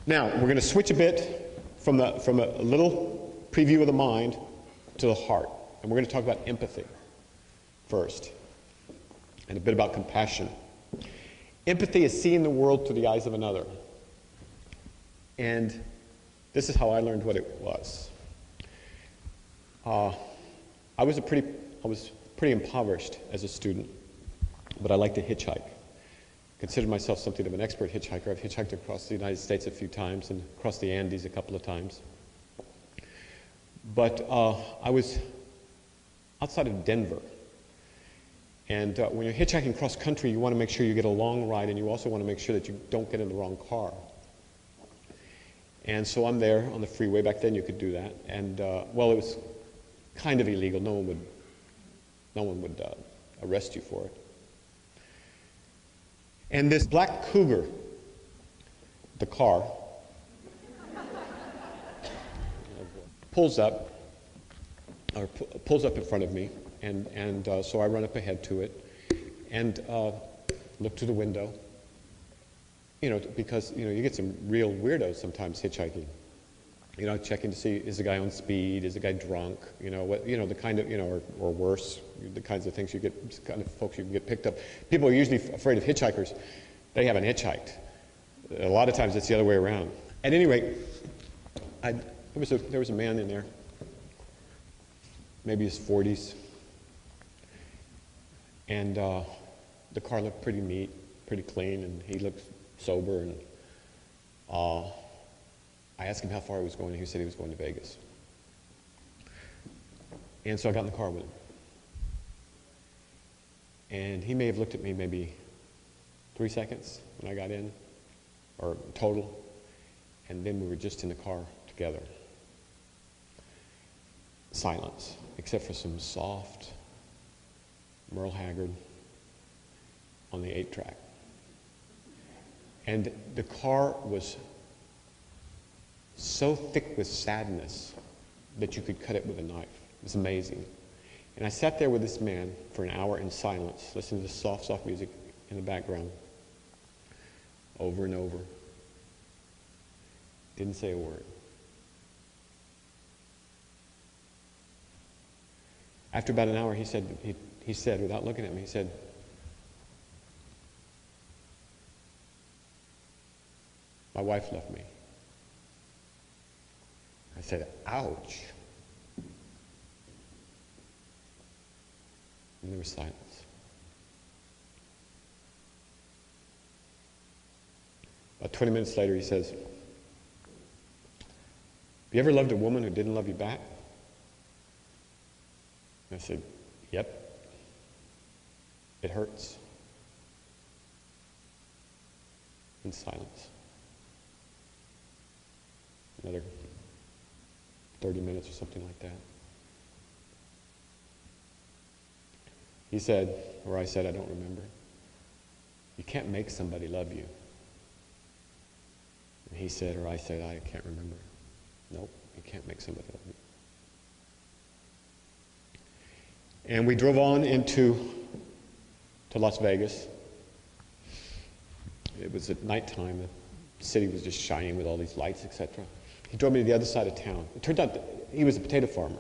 Now, we're going to switch a bit from a little preview of the mind to the heart. And we're going to talk about empathy first, and a bit about compassion. Empathy is seeing the world through the eyes of another. And this is how I learned what it was. I was pretty impoverished as a student, but I liked to hitchhike. Considered myself something of an expert hitchhiker. I've hitchhiked across the United States a few times and across the Andes a couple of times. But I was outside of Denver. And when you're hitchhiking cross country, you want to make sure you get a long ride, and you also want to make sure that you don't get in the wrong car. And so I'm there on the freeway. Back then you could do that. And well, it was kind of illegal. No one would arrest you for it. And this black cougar, the car, pulls up in front of me, and so I run up ahead to it and look through the window. You know, because you get some real weirdos sometimes hitchhiking. You know, checking to see, is the guy on speed? Is the guy drunk? You know, the kind of, or worse, the kinds of things you get, kind of folks you can get picked up. People are usually afraid of hitchhikers. They haven't hitchhiked. A lot of times it's the other way around. At any rate, there was a man in there, maybe his 40s, and the car looked pretty neat, pretty clean, and he looked sober, and I asked him how far he was going, and he said he was going to Vegas. And so I got in the car with him. And he may have looked at me maybe 3 seconds when I got in, or total, and then we were just in the car together. Silence, except for some soft Merle Haggard on the 8-track. And the car was so thick with sadness that you could cut it with a knife. It was amazing. And I sat there with this man for an hour in silence, listening to soft, soft music in the background, over and over. Didn't say a word. After about an hour, he said, without looking at me, he said, "My wife left me." I said, "Ouch." And there was silence. About 20 minutes later, he says, "Have you ever loved a woman who didn't love you back?" And I said, "Yep. It hurts." In silence. Another 30 minutes or something like that. He said, or I said, I don't remember, "You can't make somebody love you." And he said, or I said, "I can't remember." Nope, you can't make somebody love you. And we drove on to Las Vegas. It was at nighttime. The city was just shining with all these lights, etc. He drove me to the other side of town. It turned out that he was a potato farmer.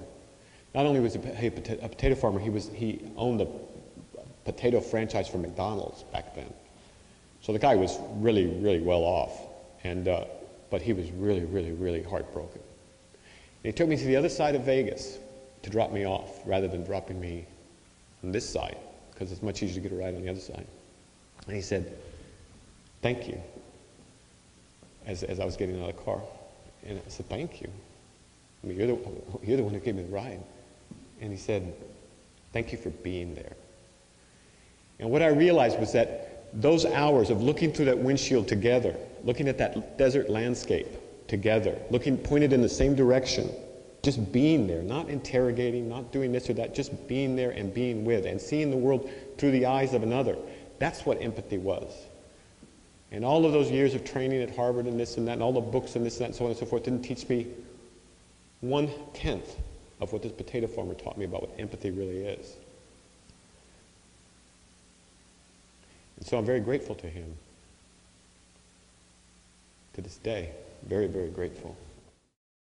Not only was he a potato farmer, he owned a potato franchise for McDonald's back then. So the guy was really, really well off, but he was really, really, really heartbroken. And he took me to the other side of Vegas to drop me off, rather than dropping me on this side, because it's much easier to get a ride on the other side. And he said, "Thank you," as I was getting out of the car. And I said, "Thank you. I mean, you're the one who gave me the ride." And he said, "Thank you for being there." And what I realized was that those hours of looking through that windshield together, looking at that desert landscape together, pointed in the same direction, just being there, not interrogating, not doing this or that, just being there and being with, and seeing the world through the eyes of another. That's what empathy was. And all of those years of training at Harvard and this and that, and all the books and this and that and so on and so forth, didn't teach me 1/10 of what this potato farmer taught me about what empathy really is. And so I'm very grateful to him to this day. Very, very grateful.